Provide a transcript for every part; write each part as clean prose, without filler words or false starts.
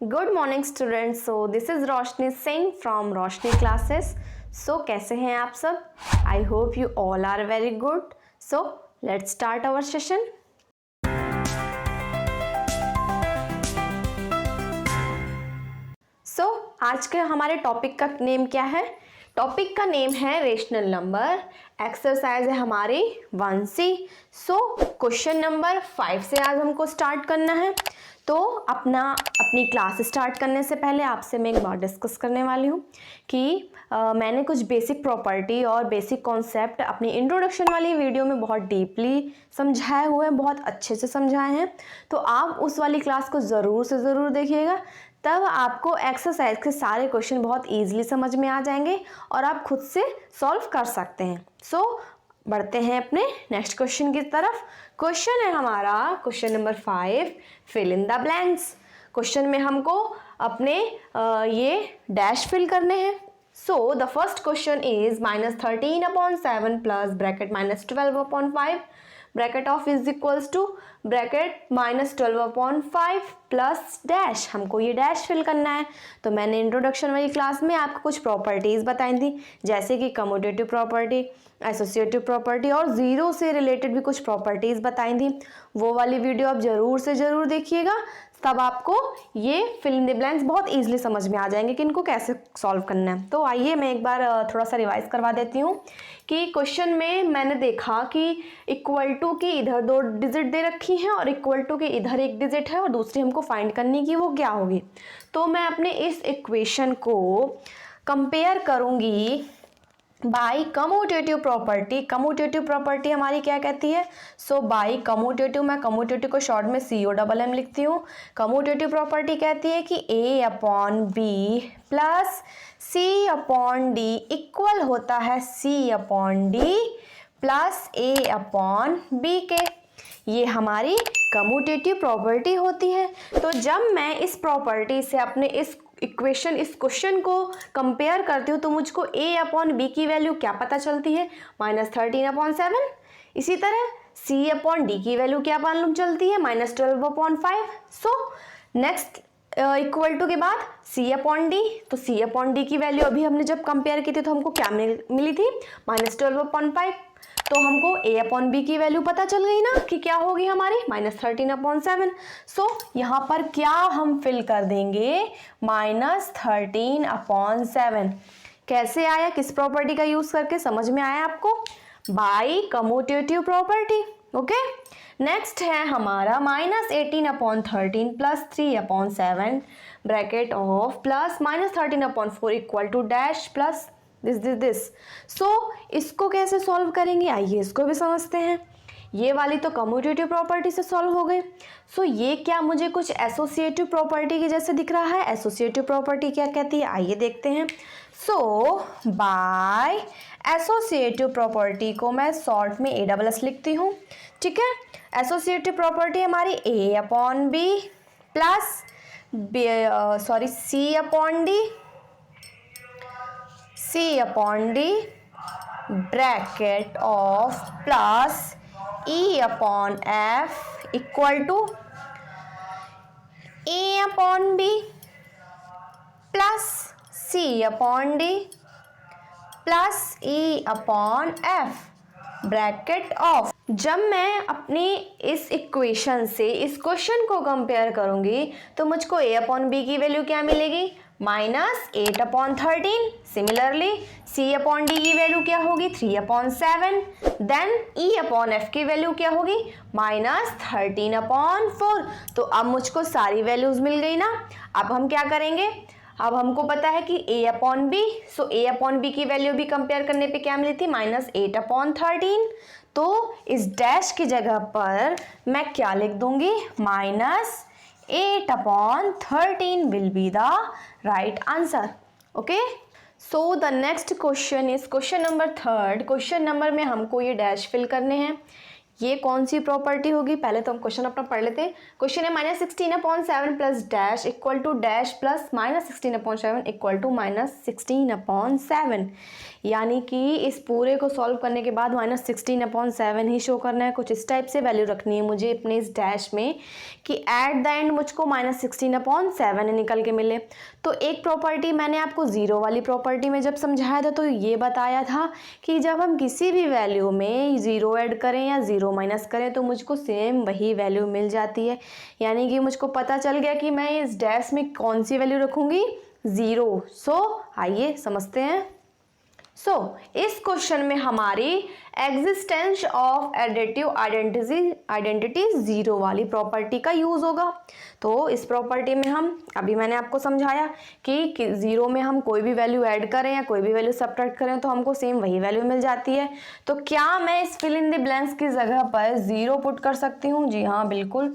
Good morning students. So this is Roshni Singh from Roshni classes. So कैसे हैं आप सब? I hope you all are very good. So let's start our session. So आज के हमारे topic का नेम क्या है? टॉपिक का नेम है रेशनल नंबर। एक्सरसाइज है हमारी 1C। सो क्वेश्चन नंबर 5 से आज हमको स्टार्ट करना है। तो अपनी क्लास स्टार्ट करने से पहले आपसे मैं एक बात डिस्कस करने वाली हूँ कि मैंने कुछ बेसिक प्रॉपर्टी और बेसिक कॉन्सेप्ट अपनी इंट्रोडक्शन वाली वीडियो में बहुत डीपली समझाए हुए हैं, बहुत अच्छे से समझाए हैं। तो आप उस वाली क्लास को ज़रूर से ज़रूर देखिएगा, तब आपको एक्सरसाइज के सारे क्वेश्चन बहुत ईजिली समझ में आ जाएंगे और आप खुद से सॉल्व कर सकते हैं। सो बढ़ते हैं अपने नेक्स्ट क्वेश्चन की तरफ। क्वेश्चन है हमारा question number 5, fill in the blanks. Question में हमको अपने ये डैश फिल करने हैं। So the first question is -13/7 plus bracket -12/5 bracket of is equals to bracket -12/5 plus dash. हमको ये डैश फिल करना है। तो मैंने इंट्रोडक्शन वाली क्लास में आपको कुछ प्रॉपर्टीज़ बताई थी, जैसे कि कम्यूटेटिव प्रॉपर्टी, एसोसिएटिव प्रॉपर्टी और ज़ीरो से रिलेटेड भी कुछ प्रॉपर्टीज़ बताई थी। वो वाली वीडियो आप ज़रूर से ज़रूर देखिएगा, तब आपको ये फिल इन द ब्लैंक्स बहुत ईजिली समझ में आ जाएंगे कि इनको कैसे सॉल्व करना है। तो आइए मैं एक बार थोड़ा सा रिवाइज करवा देती हूँ कि क्वेश्चन में मैंने देखा कि इक्वल टू की इधर 2 डिजिट दे रखी हैं और इक्वल टू के इधर 1 डिजिट है और दूसरी हमको फाइंड करनी की वो क्या होगी। तो मैं अपने इस इक्वेशन को कंपेयर करूँगी by commutative property. Commutative property हमारी क्या कहती है? सो बाई कम्यूटेटिव, मैं कम्यूटेटिव को शॉर्ट में COMM लिखती हूँ। कम्यूटेटिव प्रॉपर्टी कहती है कि A/B प्लस C/D इक्वल होता है C/D प्लस A/B के। ये हमारी कम्यूटेटिव प्रॉपर्टी होती है। तो जब मैं इस प्रॉपर्टी से अपने इस क्वेश्चन को कंपेयर करती हूँ तो मुझको A/B की वैल्यू क्या पता चलती है? -13/7। इसी तरह C/D की वैल्यू क्या मालूम चलती है? -12/5। सो नेक्स्ट इक्वल टू के बाद C/D। तो C/D की वैल्यू अभी हमने जब कंपेयर की थी तो हमको क्या मिली थी? -12/5। तो हमको A/B की वैल्यू पता चल गई ना कि क्या होगी हमारी? -13/7। सो यहाँ पर क्या हम फिल कर देंगे? -13/7। कैसे आया? किस प्रॉपर्टी का यूज करके? समझ में आया आपको? By commutative property. Okay, next है हमारा -18/13 plus 3/7 bracket of plus -13/4 equal to dash plus this. So इसको कैसे सॉल्व करेंगे? आइए इसको भी समझते हैं। ये वाली तो कम्यूटेटिव प्रॉपर्टी से सॉल्व हो गई। सो ये क्या मुझे कुछ एसोसिएटिव प्रॉपर्टी के जैसे दिख रहा है? एसोसिएटिव प्रॉपर्टी क्या कहती है? आइए देखते हैं। सो बाय एसोसिएटिव प्रॉपर्टी को मैं शॉर्ट में ASS लिखती हूँ। ठीक है, एसोसिएटिव प्रॉपर्टी हमारी A/B plus C/D bracket of plus E/F equal to A/B plus C/D plus E/F bracket of. जब मैं अपनी इस इक्वेशन से इस क्वेश्चन को कंपेयर करूंगी तो मुझको A/B की वैल्यू क्या मिलेगी? -8/13। सिमिलरली C/D की वैल्यू क्या होगी? 3/7। देन E/F की वैल्यू क्या होगी? -13/4। तो अब मुझको सारी वैल्यूज मिल गई ना। अब हम क्या करेंगे? अब हमको पता है कि A/B, सो A/B की वैल्यू भी कंपेयर करने पे क्या मिली थी? -8/13। तो इस डैश की जगह पर मैं क्या लिख दूंगी? -8/13 will be the right answer. Okay, so the next question is question number 3। Question number में हमको ये डैश फिल करने हैं। ये कौन सी प्रॉपर्टी होगी, पहले तो हम क्वेश्चन अपना पढ़ लेते हैं। क्वेश्चन है -16/7 plus dash equal to dash plus -16/7 equal to -16/7, यानी कि इस पूरे को सॉल्व करने के बाद -16/7 ही शो करना है। कुछ इस टाइप से वैल्यू रखनी है मुझे अपने इस डैश में कि एट द एंड मुझको -16/7 निकल के मिले। तो एक प्रॉपर्टी मैंने आपको ज़ीरो वाली प्रॉपर्टी में जब समझाया था तो ये बताया था कि जब हम किसी भी वैल्यू में ज़ीरो ऐड करें या ज़ीरो माइनस करें तो मुझको सेम वही वैल्यू मिल जाती है। यानी कि मुझको पता चल गया कि मैं इस डैश में कौन सी वैल्यू रखूँगी, ज़ीरो। सो आइए समझते हैं। इस क्वेश्चन में हमारी existence of additive identity zero वाली प्रॉपर्टी का यूज़ होगा। तो इस प्रॉपर्टी में हम अभी मैंने आपको समझाया कि ज़ीरो में हम कोई भी वैल्यू ऐड करें या कोई भी वैल्यू सब्ट्रैक्ट करें तो हमको सेम वही वैल्यू मिल जाती है। तो क्या मैं इस फिल इन द ब्लैंक्स की जगह पर ज़ीरो पुट कर सकती हूँ? जी हाँ, बिल्कुल।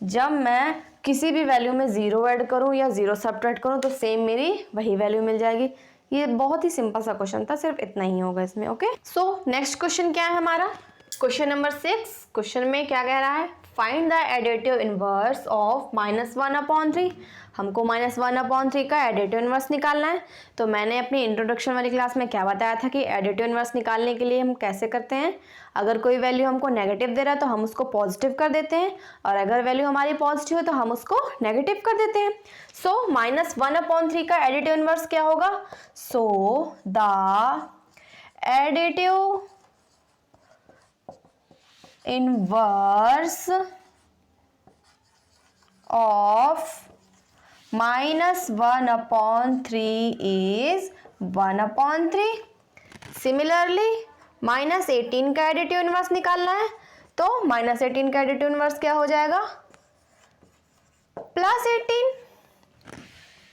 जब मैं किसी भी वैल्यू में ज़ीरो ऐड करूँ या ज़ीरो सब्ट्रैक्ट करूँ तो सेम मेरी वही वैल्यू मिल जाएगी। ये बहुत ही सिंपल सा क्वेश्चन था, सिर्फ इतना ही होगा इसमें। ओके, सो नेक्स्ट क्वेश्चन क्या है हमारा, क्वेश्चन नंबर 6। क्वेश्चन में क्या कह रहा है, find the additive inverse of -1/3। हमको -1/3 का एडिटिव इनवर्स निकालना है। तो मैंने अपनी इंट्रोडक्शन वाली क्लास में क्या बताया था कि एडिटिव इनवर्स निकालने के लिए हम कैसे करते हैं, अगर कोई वैल्यू हमको नेगेटिव दे रहा है तो हम उसको पॉजिटिव कर देते हैं, और अगर वैल्यू हमारी पॉजिटिव है तो हम उसको नेगेटिव कर देते हैं। सो -1/3 का एडिटिव इनवर्स क्या होगा, so the additive inverse of -1/3 is 1/3। Similarly -18 का एडिटिव इनवर्स निकालना है तो -18 का एडिटिव इनवर्स क्या हो जाएगा, +18।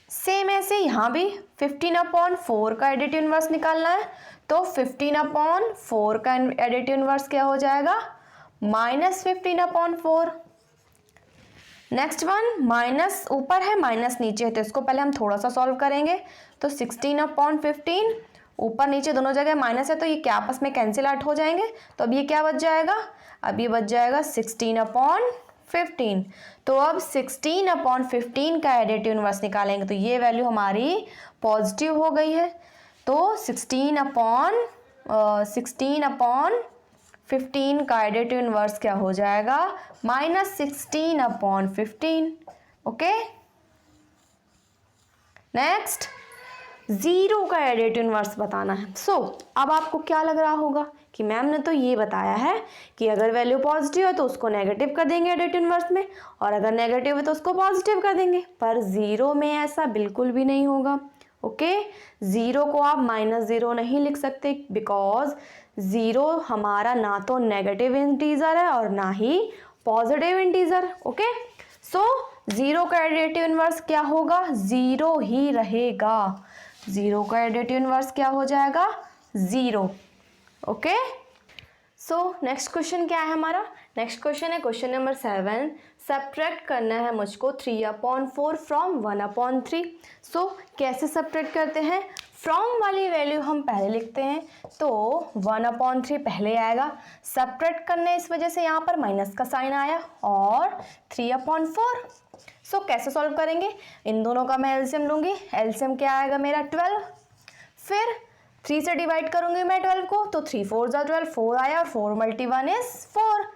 सेम ऐसे यहाँ भी 15/4 का एडिटिव इनवर्स निकालना है तो 15/4 का एडिटिव इनवर्स क्या हो जाएगा, -15/4। नेक्स्ट वन, माइनस ऊपर है माइनस नीचे है तो इसको पहले हम थोड़ा सा सॉल्व करेंगे। तो 16/15 ऊपर नीचे दोनों जगह माइनस है तो ये क्या आपस में कैंसिल आउट हो जाएंगे। तो अब ये क्या बच जाएगा, अब ये बच जाएगा 16/15। तो अब 16/15 का एडिटिव इनवर्स निकालेंगे तो ये वैल्यू हमारी पॉजिटिव हो गई है। तो 16/15 का एडिटिव इनवर्स क्या हो जाएगा, -16/15। ओके, नेक्स्ट जीरो का एडिटिव इनवर्स बताना है। अब आपको क्या लग रहा होगा कि मैम ने तो ये बताया है कि अगर वैल्यू पॉजिटिव है तो उसको नेगेटिव कर देंगे एडिटिव इनवर्स में, और अगर नेगेटिव है तो उसको पॉजिटिव कर देंगे, पर जीरो में ऐसा बिल्कुल भी नहीं होगा। ओके, जीरो को आप -0 नहीं लिख सकते बिकॉज जीरो हमारा ना तो नेगेटिव इंटीजर है और ना ही positive integer. Okay, so zero का एडिटिव इनवर्स क्या होगा, जीरो ही रहेगा। जीरो का एडिटिव इनवर्स क्या हो जाएगा, zero. Okay, so next question क्या है हमारा, नेक्स्ट क्वेश्चन है क्वेश्चन नंबर 7। सब्ट्रैक्ट करना है मुझको 3/4 फ्रॉम 1/3। सो कैसे सब्ट्रैक्ट करते हैं, फ्रॉम वाली वैल्यू हम पहले लिखते हैं तो 1/3 पहले आएगा, सब्ट्रैक्ट करने इस वजह से यहाँ पर माइनस का साइन आया, और 3/4। सो कैसे सॉल्व करेंगे, इन दोनों का मैं एलसीएम लूँगी। एलसीएम क्या आएगा मेरा 12, फिर 3 से डिवाइड करूंगी मैं 12 को तो 3 4 जा 12, 4 आया और 4 × 1 = 4,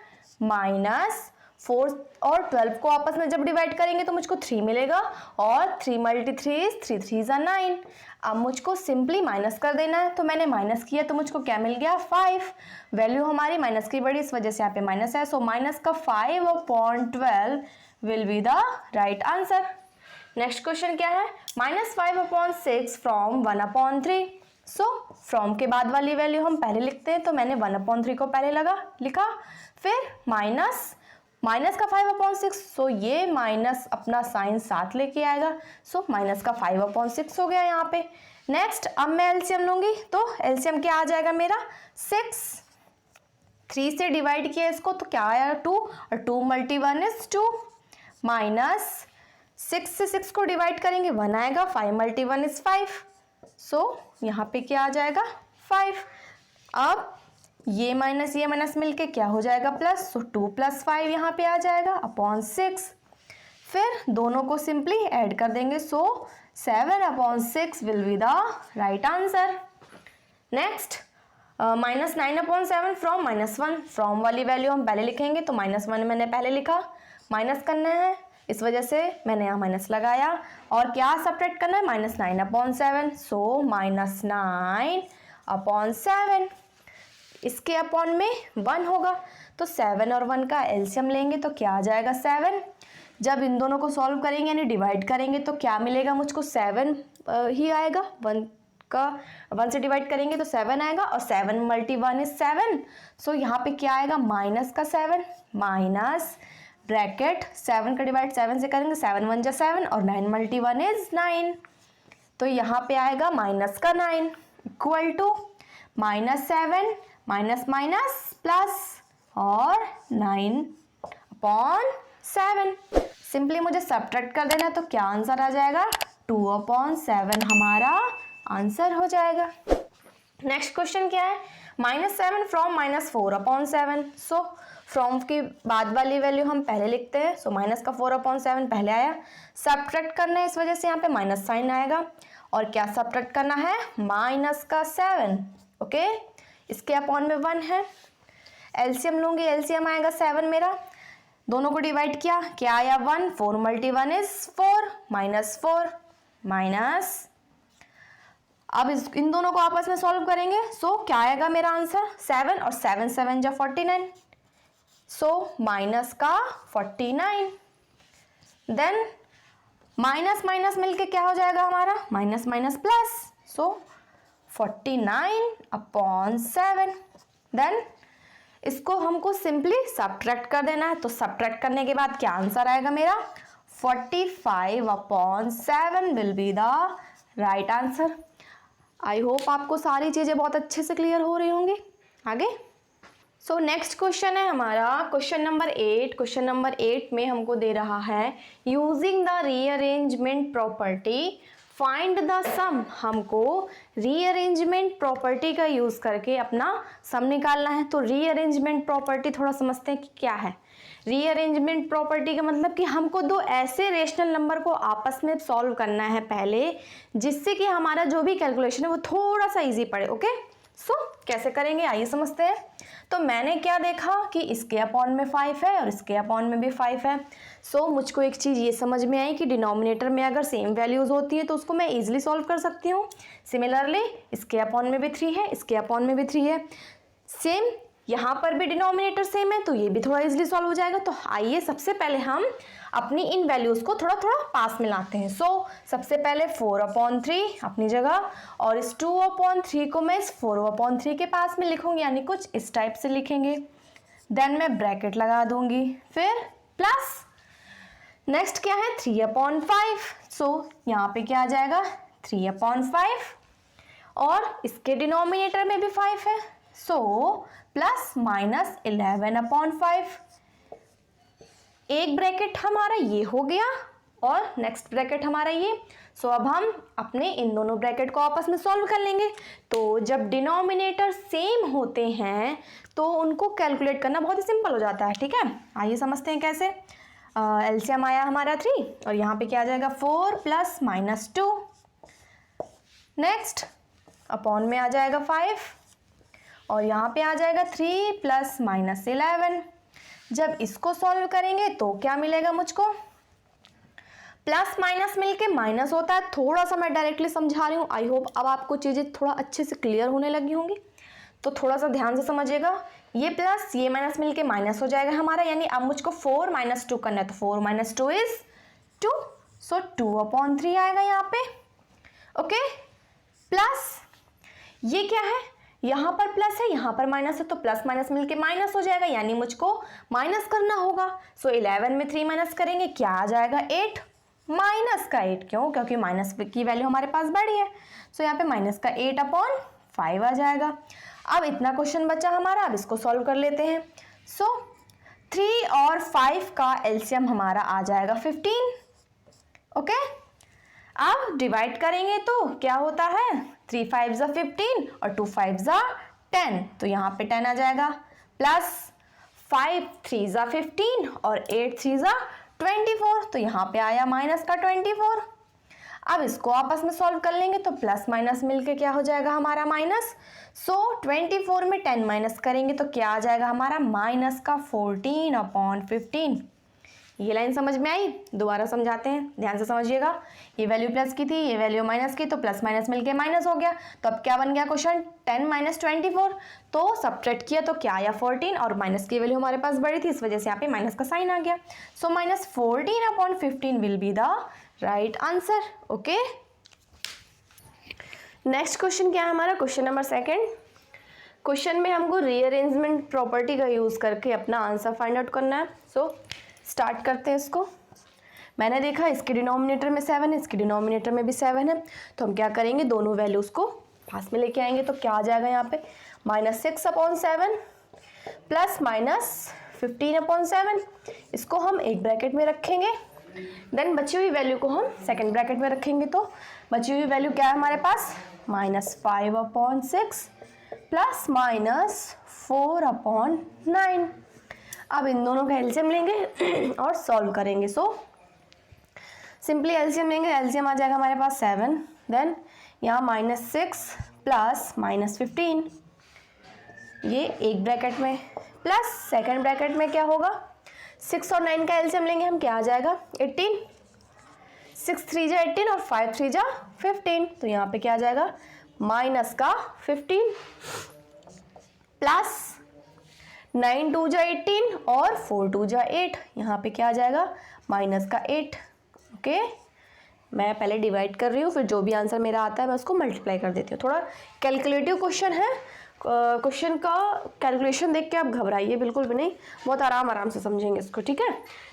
माइनस 4 और 12 को आपस में जब डिवाइड करेंगे तो मुझको 3 मिलेगा, और 3 × 3 = 3, 3 × 9। अब मुझको सिंपली माइनस कर देना है तो मैंने माइनस किया तो मुझको क्या मिल गया, 5। वैल्यू हमारी माइनस की बड़ी इस वजह से यहाँ पे माइनस है, सो माइनस का 5/12 will be the right answer. Next question क्या है, -5/6 फ्रॉम 1/3। सो फ्रॉम के बाद वाली वैल्यू हम पहले लिखते हैं तो मैंने 1/3 को पहले लिखा, फिर माइनस का 5/6, सो ये माइनस अपना साइन साथ लेके आएगा, सो माइनस का 5/6 हो गया यहाँ पे। नेक्स्ट अब मैं एलसीएम लूंगी तो एलसीएम क्या आ जाएगा मेरा 6, 3 से डिवाइड किया इसको तो क्या आया 2, और 2 × 1 = 2, माइनस 6 से 6 को डिवाइड करेंगे 1 आएगा, 5 × 1 = 5, सो यहाँ पे क्या आ जाएगा 5। अब ये माइनस मिलके क्या हो जाएगा प्लस, सो 2 + 5 यहाँ पे आ जाएगा अपॉन 6। फिर दोनों को सिंपली ऐड कर देंगे, सो 7/6 will be the right answer. Next -9/7 from -1, from वाली वैल्यू हम पहले लिखेंगे, तो -1 मैंने पहले लिखा, माइनस करना है इस वजह से मैंने यहाँ माइनस लगाया, और क्या सब्ट्रैक्ट करना है -9/7, सो -9/7। इसके अपॉन में 1 होगा, तो 7 और 1 का एलसीएम लेंगे तो क्या आ जाएगा 7। जब इन दोनों को सॉल्व करेंगे यानी डिवाइड करेंगे तो क्या मिलेगा मुझको 7 ही आएगा। 1 से डिवाइड करेंगे तो 7 आएगा, और 7 × 1 इज 7, सो यहाँ पे क्या आएगा माइनस का 7, माइनस ब्रैकेट 7 का डिवाइड 7 से करेंगे, 7 × 1 = 7 और 9 × 1 इज 9, तो यहाँ पे आएगा माइनस का 9 equal to -7 minus minus plus और 9/7। सिंपली मुझे सब्ट्रैक्ट कर देना है, तो क्या आंसर आ जाएगा 2/7 हमारा आंसर हो जाएगा। नेक्स्ट क्वेश्चन क्या है, -7 फ्रॉम -4/7। सो फ्रॉम की बाद वाली वैल्यू हम पहले लिखते हैं, सो माइनस का 4/7 पहले आया, सब्ट्रैक्ट करना है इस वजह से यहाँ पे माइनस साइन आएगा, और क्या सब्ट्रैक्ट करना है माइनस का 7, ओके। इसके अपॉन में 1 है, एलसीएम लूंगी, एलसीएम आएगा 7 मेरा, दोनों को डिवाइड किया, क्या आया 1, 4 × 1 इज 4, -4 माइनस, अब इन दोनों को आपस में सॉल्व करेंगे, सो क्या आएगा मेरा आंसर 7 और 7 7 × 49, सो माइनस का 49। देन माइनस माइनस मिलके क्या हो जाएगा हमारा माइनस माइनस प्लस, सो 49/7। देन इसको हमको सिंपली सब्ट्रैक्ट कर देना है, तो सब्ट्रैक्ट करने के बाद क्या आंसर आएगा मेरा 45/7 will be the right answer. I hope आपको सारी चीज़ें बहुत अच्छे से क्लियर हो रही होंगी। आगे सो नेक्स्ट क्वेश्चन है हमारा क्वेश्चन नंबर 8। क्वेश्चन नंबर 8 में हमको दे रहा है using the rearrangement property find the sum. हमको रीअरेंजमेंट प्रॉपर्टी का यूज़ करके अपना सम निकालना है। तो रीअरेंजमेंट प्रॉपर्टी थोड़ा समझते हैं कि क्या है। रीअरेंजमेंट प्रॉपर्टी का मतलब कि हमको दो ऐसे रेशनल नंबर को आपस में सॉल्व करना है पहले, जिससे कि हमारा जो भी कैलकुलेशन है वो थोड़ा सा इजी पड़े। ओके सो कैसे करेंगे आइए समझते हैं। तो मैंने क्या देखा कि इसके अपॉन में 5 है और इसके अपॉन में भी 5 है। सो मुझको एक चीज़ ये समझ में आई कि डिनोमिनेटर में अगर सेम वैल्यूज़ होती है तो उसको मैं इजीली सॉल्व कर सकती हूँ। सिमिलरली इसके अपॉन में भी 3 है, इसके अपॉन में भी 3 है, सेम यहाँ पर भी डिनोमिनेटर सेम है तो ये भी थोड़ा इजीली सॉल्व हो जाएगा। तो आइए सबसे पहले हम अपनी इन वैल्यूज़ को थोड़ा थोड़ा पास में लाते हैं। सो सबसे पहले 4/3 अपनी जगह और इस 2/3 को मैं इस 4/3 के पास में लिखूंगी, यानी कुछ इस टाइप से लिखेंगे। देन मैं ब्रैकेट लगा दूंगी, फिर प्लस नेक्स्ट क्या है 3/5। सो यहाँ पे क्या आ जाएगा 3/5 और इसके डिनोमिनेटर में भी 5 है, सो प्लस माइनस 11/5। एक ब्रैकेट हमारा ये हो गया और नेक्स्ट ब्रैकेट हमारा ये। सो अब हम अपने इन दोनों ब्रैकेट को आपस में सॉल्व कर लेंगे। तो जब डिनोमिनेटर सेम होते हैं तो उनको कैलकुलेट करना बहुत ही सिंपल हो जाता है। ठीक है आइए समझते हैं कैसे। एलसीएम आया हमारा 3 और यहाँ पे क्या आ जाएगा 4 + -2। नेक्स्ट अपॉन में आ जाएगा 5 और यहाँ पे आ जाएगा 3 + -11। जब इसको सॉल्व करेंगे तो क्या मिलेगा मुझको, प्लस माइनस मिलके माइनस होता है। थोड़ा सा मैं डायरेक्टली समझा रही हूँ, आई होप अब आपको चीज़ें थोड़ा अच्छे से क्लियर होने लगी होंगी, तो थोड़ा सा ध्यान से समझिएगा। ये प्लस ये माइनस मिलके माइनस हो जाएगा हमारा, यानी अब मुझको 4 - 2 करना है, तो 4 - 2 इज 2, सो 2/3 आएगा यहाँ पे। ओके प्लस ये क्या है, यहाँ पर प्लस है यहाँ पर माइनस है, तो प्लस माइनस मिलके माइनस हो जाएगा, यानी मुझको माइनस करना होगा। सो 11 में 3 माइनस करेंगे क्या आ जाएगा 8, माइनस का 8 क्यों, क्योंकि माइनस की वैल्यू हमारे पास बड़ी है। सो यहाँ पे माइनस का 8/5 आ जाएगा। अब इतना क्वेश्चन बचा हमारा, अब इसको सॉल्व कर लेते हैं। सो 3 और 5 का एलसीएम हमारा आ जाएगा 15। ओके अब डिवाइड करेंगे तो क्या होता है 3 5 = 15 और 2 5 = 10, तो यहाँ पे 10 आ जाएगा, प्लस 5 3 ज़ा 15 और 8 3 ज़ा 24, तो यहाँ पे आया माइनस का 24। अब इसको आपस में सॉल्व कर लेंगे तो प्लस माइनस मिलके क्या हो जाएगा हमारा माइनस। सो 24 में 10 माइनस करेंगे तो क्या आ जाएगा हमारा माइनस का 14/15। ये लाइन समझ में आई? दोबारा समझाते हैं, ध्यान से समझिएगा। ये वैल्यू प्लस की थी, ये वैल्यू माइनस की, तो प्लस माइनस मिलके माइनस हो गया। तो अब क्या बन गया क्वेश्चन, 10 माइनस 24, तो सब्ट्रैक्ट किया तो क्या आया 14, और माइनस की वैल्यू हमारे पास बड़ी थी, इस वजह से यहाँ पे माइनस का साइन आ गया। So minus 14/15 will be the right answer. Okay, next question क्या है हमारा, क्वेश्चन नंबर 2। क्वेश्चन में हमको रीअरेंजमेंट प्रॉपर्टी का यूज करके अपना आंसर फाइंड आउट करना है। सो स्टार्ट करते हैं इसको। मैंने देखा इसके डिनोमिनेटर में 7 है, इसके डिनोमिनेटर में भी 7 है, तो हम क्या करेंगे, दोनों वैल्यूज़ को पास में लेके आएंगे। तो क्या आ जाएगा यहाँ पे, -6/7 प्लस -15/7। इसको हम एक ब्रैकेट में रखेंगे, देन बची हुई वैल्यू को हम सेकंड ब्रैकेट में रखेंगे। तो बची हुई वैल्यू क्या है हमारे पास, -5/6 प्लस -4/9। अब इन दोनों का एलसीएम लेंगे और सॉल्व करेंगे। सो सिंपली एलसीएम लेंगे, एलसीएम आ जाएगा हमारे पास 7, देन यहाँ -6 प्लस -15, ये एक ब्रैकेट में, प्लस सेकंड ब्रैकेट में क्या होगा, 6 और 9 का एलसीएम लेंगे हम, क्या आ जाएगा 18, 6 3 जा 18 और 5 3 जा 15, तो यहाँ पे क्या आ जाएगा माइनस का 15 प्लस 9 2 जा 18 और 4 2 जा 8, यहाँ पे क्या आ जाएगा माइनस का 8। ओके, मैं पहले डिवाइड कर रही हूँ, फिर जो भी आंसर मेरा आता है मैं उसको मल्टीप्लाई कर देती हूँ। थोड़ा कैलकुलेटिव क्वेश्चन है, क्वेश्चन का कैलकुलेशन देख के आप घबराइए बिल्कुल भी नहीं, बहुत आराम से समझेंगे इसको, ठीक है।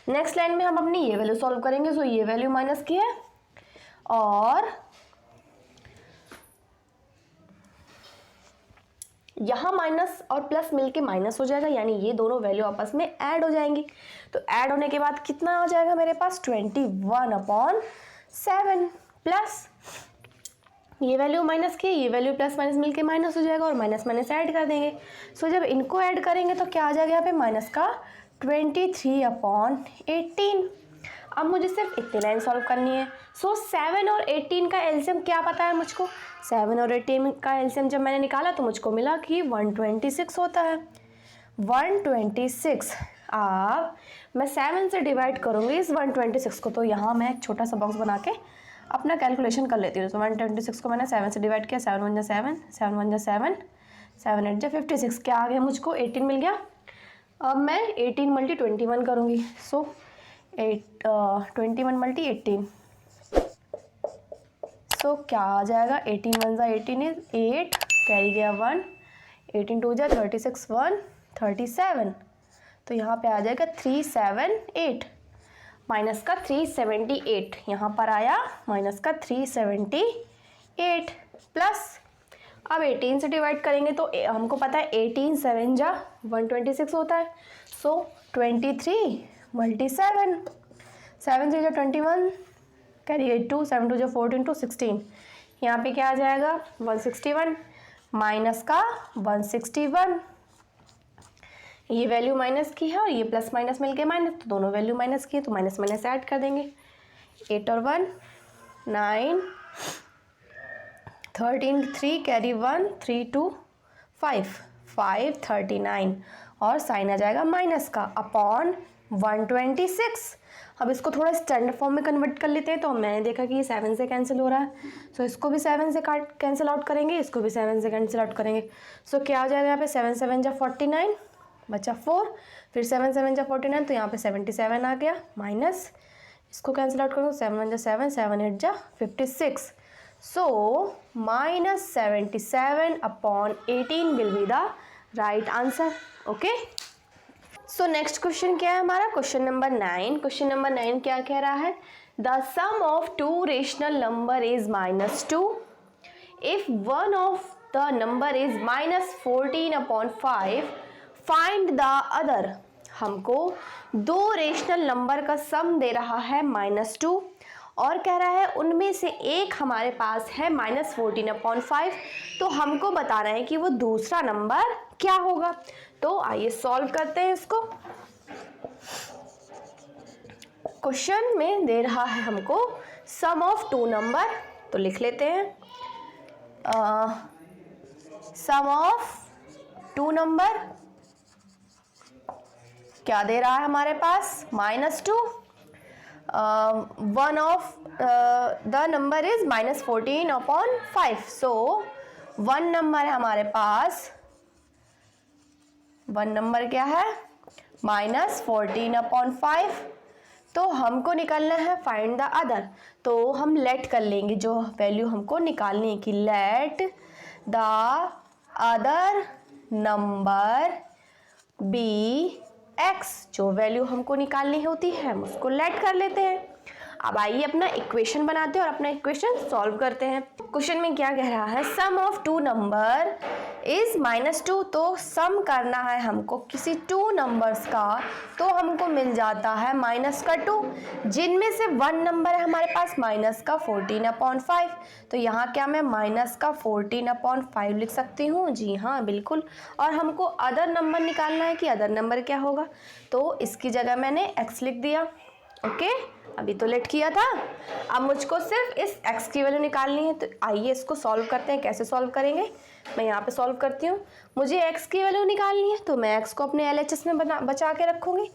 नेक्स्ट लाइन में हम अपनी ये वैल्यू सॉल्व करेंगे। सो ये वैल्यू माइनस की है और यहाँ माइनस और प्लस मिलके माइनस हो जाएगा, यानी ये दोनों वैल्यू आपस में ऐड हो जाएंगी। तो ऐड होने के बाद कितना आ जाएगा मेरे पास, 21/7 प्लस ये वैल्यू माइनस की, ये वैल्यू प्लस माइनस मिलके माइनस हो जाएगा और माइनस माइनस ऐड कर देंगे। सो जब इनको ऐड करेंगे तो क्या आ जाएगा यहाँ पे माइनस का 23/18। अब मुझे सिर्फ इतनी लाइन सॉल्व करनी है। सो 7 और 18 का एलसीएम क्या पता है मुझको, 7 और 18 का एलसीएम जब मैंने निकाला तो मुझको मिला कि 126 होता है, 126। अब मैं 7 से डिवाइड करूँगी इस 126 को, तो यहाँ मैं एक छोटा सा बॉक्स बना के अपना कैलकुलेशन कर लेती हूँ। तो 126 को मैंने 7 से डिवाइड किया, 7 1 जा 7, 7 1 जा 7, 7 8 जा 56, क्या आ गया मुझको 18 मिल गया। अब मैं 18 × 21 करूँगी। सो 21 × 18, सो क्या आ जाएगा, 18 1 जा 18 इज 8, कैरी गया 1, 18 2 जा 36, 1 37, तो यहाँ पे आ जाएगा 378, माइनस का 378, यहाँ पर आया माइनस का 378 प्लस, अब 18 से डिवाइड करेंगे तो हमको पता है 18 7 जा 126 होता है। सो 23 × 7, 7 3 जा 21, कैरी 8 2, 7 2 जा 14 2 16, यहाँ पे क्या आ जाएगा 161, माइनस का 161, ये वैल्यू माइनस की है और ये प्लस माइनस मिलके माइनस, तो दोनों वैल्यू माइनस की है तो माइनस माइनस ऐड कर देंगे। 8 और 1 9, 13 3 कैरी 1 3 2 5 5 39 और साइन आ जाएगा माइनस का अपॉन 126। अब इसको थोड़ा स्टैंडर्ड फॉर्म में कन्वर्ट कर लेते हैं। तो मैंने देखा कि ये 7 से कैंसिल हो रहा है, सो इसको भी 7 से कैंसिल आउट करेंगे, इसको भी 7 से कैंसिल आउट करेंगे। सो क्या आ जाएगा यहाँ पे 7 7 जा 49 बचा 4, फिर 7 7 जा 49, तो यहाँ पे 77 आ गया, माइनस इसको कैंसिल आउट करूँ, 7 1 जा 7, 7 8 जा 56, सो -77/18 will be the right answer. Okay, so next question क्या है हमारा, क्वेश्चन नंबर 9। क्वेश्चन नंबर 9 क्या कह रहा है, the sum of 2 rational number is -2 if one of the number is -14/5 find the other. हमको 2 रेशनल नंबर का सम दे रहा है -2 और कह रहा है उनमें से एक हमारे पास है -14/5, तो हमको बताना है कि वो दूसरा नंबर क्या होगा। तो आइए सॉल्व करते हैं इसको। क्वेश्चन में दे रहा है हमको सम ऑफ टू नंबर, तो लिख लेते हैं सम ऑफ टू नंबर क्या दे रहा है हमारे पास, -2, one of the number is -14/5, so one number है हमारे पास, वन नंबर क्या है -14/5, तो हमको निकालना है फाइंड द अदर। तो हम लेट कर लेंगे जो वैल्यू हमको निकालनी है कि let the other number be x, जो वैल्यू हमको निकालनी होती है हम उसको लेट कर लेते हैं। अब आइए अपना इक्वेशन बनाते हैं और अपना इक्वेशन सॉल्व करते हैं। क्वेश्चन में क्या कह रहा है, सम ऑफ टू नंबर इज -2, तो सम करना है हमको किसी टू नंबर्स का, तो हमको मिल जाता है -2, जिनमें से वन नंबर है हमारे पास -14/5, तो यहाँ क्या मैं -14/5 लिख सकती हूँ, जी हाँ बिल्कुल। और हमको अदर नंबर निकालना है कि अदर नंबर क्या होगा, तो इसकी जगह मैंने x लिख दिया। ओके, अभी तो लेट किया था, अब मुझको सिर्फ इस x की वैल्यू निकालनी है। तो आइए इसको सॉल्व करते हैं। कैसे सॉल्व करेंगे, मैं यहाँ पे सॉल्व करती हूँ। मुझे x की वैल्यू निकालनी है, तो मैं x को अपने LHS में बचा के रखूँगी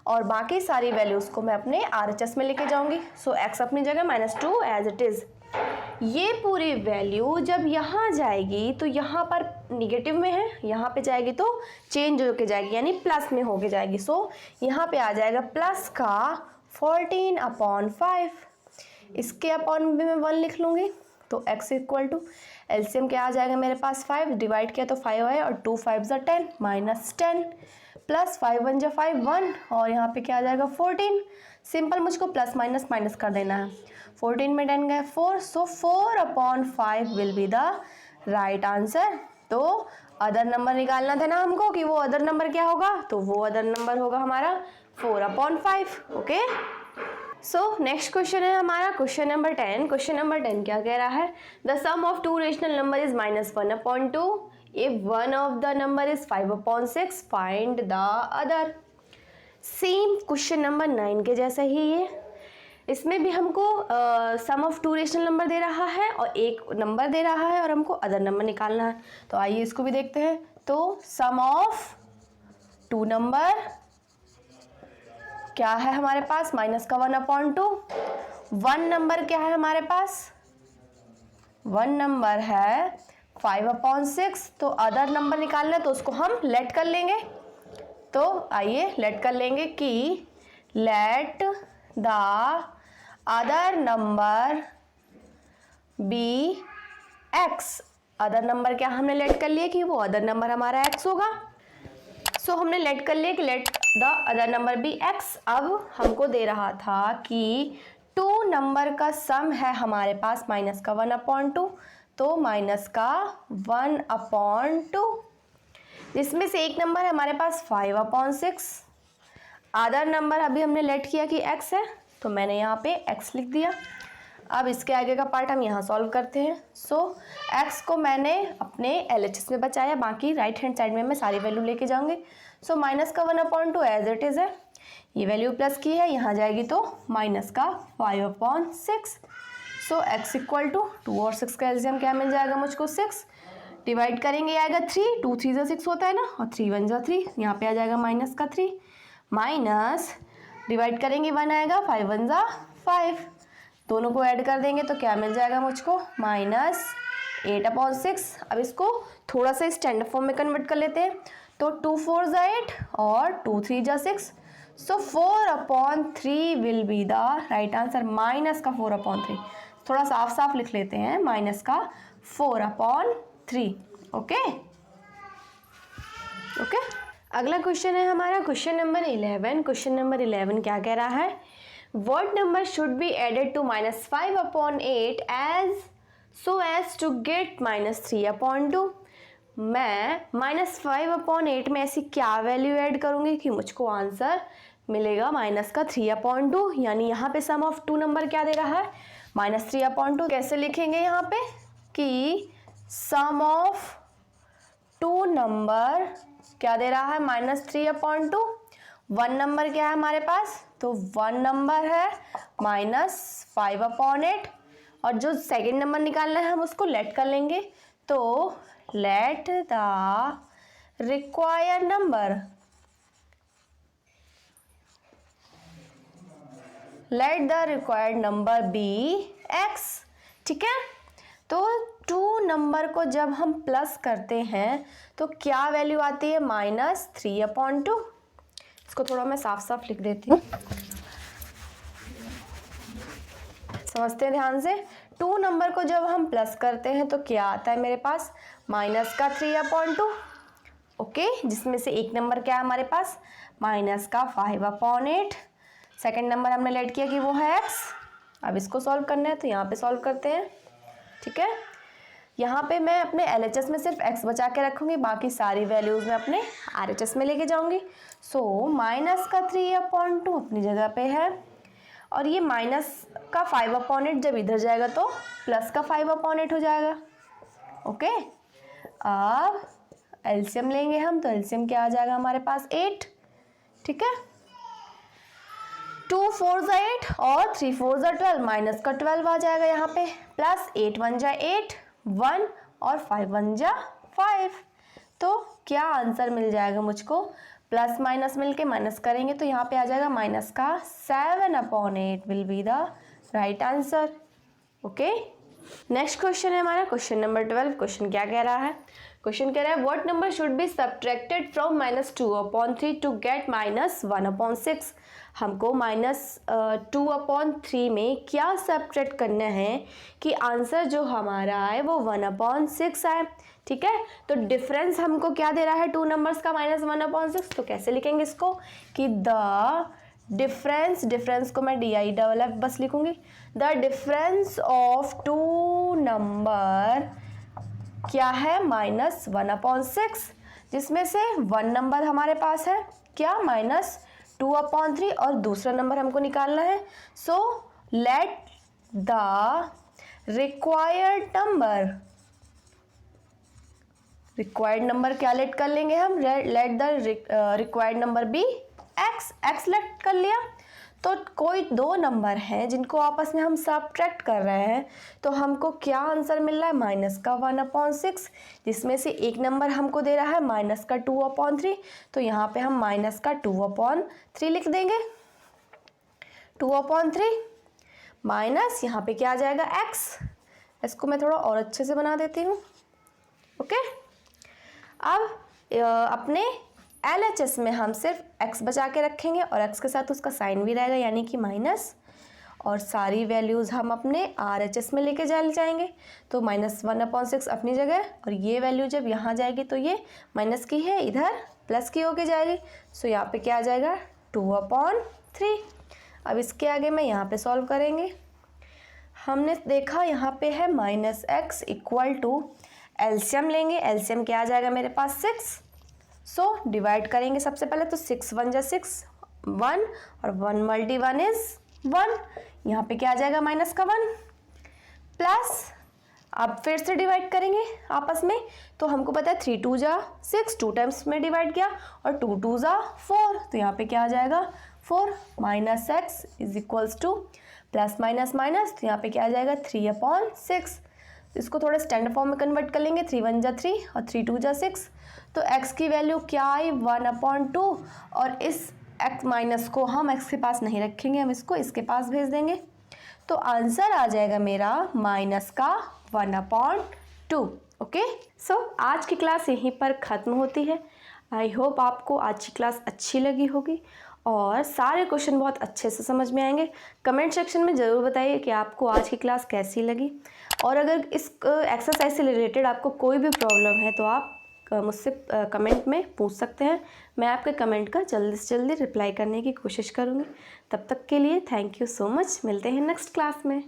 और बाकी सारी वैल्यूज़ को मैं अपने RHS में लेके जाऊँगी। सो x अपनी जगह -2 एज इट इज़। ये पूरी वैल्यू जब यहाँ जाएगी तो यहाँ पर निगेटिव में है, यहाँ पे जाएगी तो चेंज होके जाएगी, यानी प्लस में होके जाएगी। सो यहाँ पे आ जाएगा प्लस का 14/5, इसके अपॉन भी मैं 1 लिख लूँगी। तो x इक्वल टू एलसीएम क्या आ जाएगा मेरे पास 5, डिवाइड किया तो 5 है और 2 5 ज़ा 10 -10 प्लस 5 1 ज़ा 5 1 और यहाँ पे क्या आ जाएगा 14। सिंपल मुझको प्लस माइनस माइनस कर देना है। 14 में 10 गए 4, सो 4/5 will be the right answer. तो अदर नंबर निकालना था ना हमको कि वो अदर नंबर क्या होगा, तो वो अदर नंबर होगा हमारा 4/5। ओके, सो नेक्स्ट क्वेश्चन है हमारा क्वेश्चन नंबर 10। क्वेश्चन नंबर 10 क्या कह रहा है, the sum of two rational number is -1/2 if one of the number is 5/6 find the other. Same question number 9 के जैसा ही ये, इसमें भी हमको sum of two rational number दे रहा है और एक नंबर दे रहा है और हमको अदर नंबर निकालना है। तो आइए इसको भी देखते हैं। तो सम ऑफ टू नंबर क्या है हमारे पास, -1/2। वन नंबर क्या है हमारे पास, वन नंबर है 5/6। तो अदर नंबर निकालना है तो उसको हम लेट कर लेंगे। तो आइए लेट कर लेंगे कि let the other number be x। Other number क्या हमने लेट कर लिया कि वो अदर नंबर हमारा x होगा। सो हमने लेट कर लिया कि let the other number be x। अब हमको दे रहा था कि टू नंबर का सम है हमारे पास -1/2, तो -1/2, जिसमें से एक नंबर है हमारे पास 5/6। अदर नंबर अभी हमने लेट किया कि x है, तो मैंने यहाँ पे x लिख दिया। अब इसके आगे का पार्ट हम यहाँ सॉल्व करते हैं। सो x को मैंने अपने LHS में बचाया, बाकी राइट हैंड साइड में मैं सारी वैल्यू लेके जाऊँगी। सो -1/2 एज इट इज़ है, ये वैल्यू प्लस की है, यहाँ जाएगी तो -5/6। सो x इक्वल टू 2 और 6 का एलसीएम क्या मिल जाएगा मुझको 6, डिवाइड करेंगे आएगा 3, 2 3 ज़ा 6 होता है ना, और 3 1 ज़ा 3, यहाँ पे आ जाएगा -3 माइनस डिवाइड करेंगे 1 आएगा, 5 1 ज़ा 5, दोनों को ऐड कर देंगे तो क्या मिल जाएगा मुझको -8/6। अब इसको थोड़ा सा स्टैंडर्ड फॉर्म में कन्वर्ट कर लेते हैं। तो 2 4 ज़ा 8 और 2 3 ज़ा 6, सो 4/3 will be the right answer. Minus का 4/3, थोड़ा साफ साफ लिख लेते हैं, माइनस का 4/3। ओके ओके, अगला क्वेश्चन है हमारा क्वेश्चन नंबर 11। क्वेश्चन नंबर 11 क्या कह रहा है, what number should be added to -5/8 so as to get -3/2। मैं -5/8 में ऐसी क्या वैल्यू ऐड करूँगी कि मुझको आंसर मिलेगा माइनस का 3/2, यानी यहाँ पे सम ऑफ टू नंबर क्या दे रहा है, -3/2। कैसे लिखेंगे यहाँ पे कि सम ऑफ टू नंबर क्या दे रहा है, -3/2। वन नंबर क्या है हमारे पास, तो वन नंबर है -5/8, और जो सेकंड नंबर निकालना है हम उसको लेट कर लेंगे, तो let the required number, let the required number be x। ठीक है, तो टू नंबर को जब हम प्लस करते हैं तो क्या वैल्यू आती है, -3/2। इसको थोड़ा मैं साफ साफ लिख देती हूँ, समझते हैं ध्यान से। टू नंबर को जब हम प्लस करते हैं तो क्या आता है मेरे पास, माइनस का 3/2। ओके, जिसमें से एक नंबर क्या है हमारे पास, माइनस का 5/8। सेकंड नंबर हमने लेट किया कि वो है x। अब इसको सॉल्व करना है तो यहाँ पे सॉल्व करते हैं। ठीक है, यहाँ पे मैं अपने LHS में सिर्फ x बचा के रखूँगी, बाकी सारी वैल्यूज़ मैं अपने RHS में लेके जाऊँगी। सो माइनस का 3/2 अपनी जगह पे है, और ये माइनस का 5/8 जब इधर जाएगा तो प्लस का 5/8 हो जाएगा। ओके, अब एलसीएम लेंगे हम, तो एलसीएम क्या आ जाएगा हमारे पास, 8। ठीक है, 2 4 जा 8 और 3 4 जा 12, माइनस का 12 आ जाएगा यहाँ पे, प्लस 8 1 जा 8 1 और 5 1 जा 5। तो क्या आंसर मिल जाएगा मुझको, प्लस माइनस मिलके माइनस करेंगे तो यहाँ पे आ जाएगा माइनस का 7/8 will be the right answer. Okay, next question है हमारा क्वेश्चन नंबर 12। क्वेश्चन क्या कह रहा है, क्वेश्चन कह रहा है what number should be subtracted from -2/3 to get -1/6। हमको -2/3 में क्या सब्ट्रैक्ट करना है कि आंसर जो हमारा आए वो 1/6 आए। ठीक है, तो डिफरेंस हमको क्या दे रहा है टू नंबर्स का, -1/6। तो कैसे लिखेंगे इसको कि द डिफरेंस को मैं DIFF बस लिखूंगी, the difference of two number क्या है, -1/6, जिसमें से वन नंबर हमारे पास है क्या, -2/3, और दूसरा नंबर हमको निकालना है। So let the required number क्या लेट कर लेंगे हम, let the required number be x let कर लिया। तो कोई दो नंबर हैं जिनको आपस में हम सब्ट्रैक्ट कर रहे हैं, तो हमको क्या आंसर मिल रहा है, माइनस का 1/6, जिसमें से एक नंबर हमको दे रहा है माइनस का 2/3। तो यहाँ पे हम माइनस का 2/3 लिख देंगे, 2/3 माइनस यहाँ पे क्या आ जाएगा x। इसको मैं थोड़ा और अच्छे से बना देती हूँ। ओके, अब अपने LHS में हम सिर्फ x बचा के रखेंगे और x के साथ उसका साइन भी रहेगा, यानी कि माइनस, और सारी वैल्यूज़ हम अपने RHS में लेके जाएंगे। तो -1/6 अपनी जगह, और ये वैल्यू जब यहाँ जाएगी तो ये माइनस की है, इधर प्लस की होके जाएगी। सो यहाँ पे क्या आ जाएगा, 2/3। अब इसके आगे मैं यहाँ पे सॉल्व करेंगे। हमने देखा यहाँ पे है -x इक्वल टू, एलसीएम लेंगे, एलसीएम क्या आ जाएगा मेरे पास, 6। सो डिवाइड करेंगे सबसे पहले, तो 6 1 जा 6 1, और 1 × 1 इज 1। यहाँ पे क्या आ जाएगा, माइनस का 1, प्लस अब फिर से डिवाइड करेंगे आपस में। तो हमको पता है 3 2 जा 6, 2 टाइम्स में डिवाइड किया, और 2 2 जा 4। तो यहाँ पे क्या आ जाएगा, 4 -x is equals two plus minus minus, तो यहाँ पे क्या आ जाएगा, 3/6। इसको थोड़ा स्टैंडर्ड फॉर्म में कन्वर्ट कर लेंगे, 3 1 जा 3 और 3 2 जा 6। तो x की वैल्यू क्या आई, 1/2, और इस x माइनस को हम x के पास नहीं रखेंगे, हम इसको इसके पास भेज देंगे। तो आंसर आ जाएगा मेरा माइनस का 1/2। ओके, सो आज की क्लास यहीं पर ख़त्म होती है। आई होप आपको आज की क्लास अच्छी लगी होगी और सारे क्वेश्चन बहुत अच्छे से समझ में आएंगे। कमेंट सेक्शन में ज़रूर बताइए कि आपको आज की क्लास कैसी लगी, और अगर इस एक्सरसाइज से रिलेटेड आपको कोई भी प्रॉब्लम है तो आप मुझसे कमेंट में पूछ सकते हैं। मैं आपके कमेंट का जल्दी से जल्दी रिप्लाई करने की कोशिश करूँगी। तब तक के लिए थैंक यू सो मच। मिलते हैं नेक्स्ट क्लास में।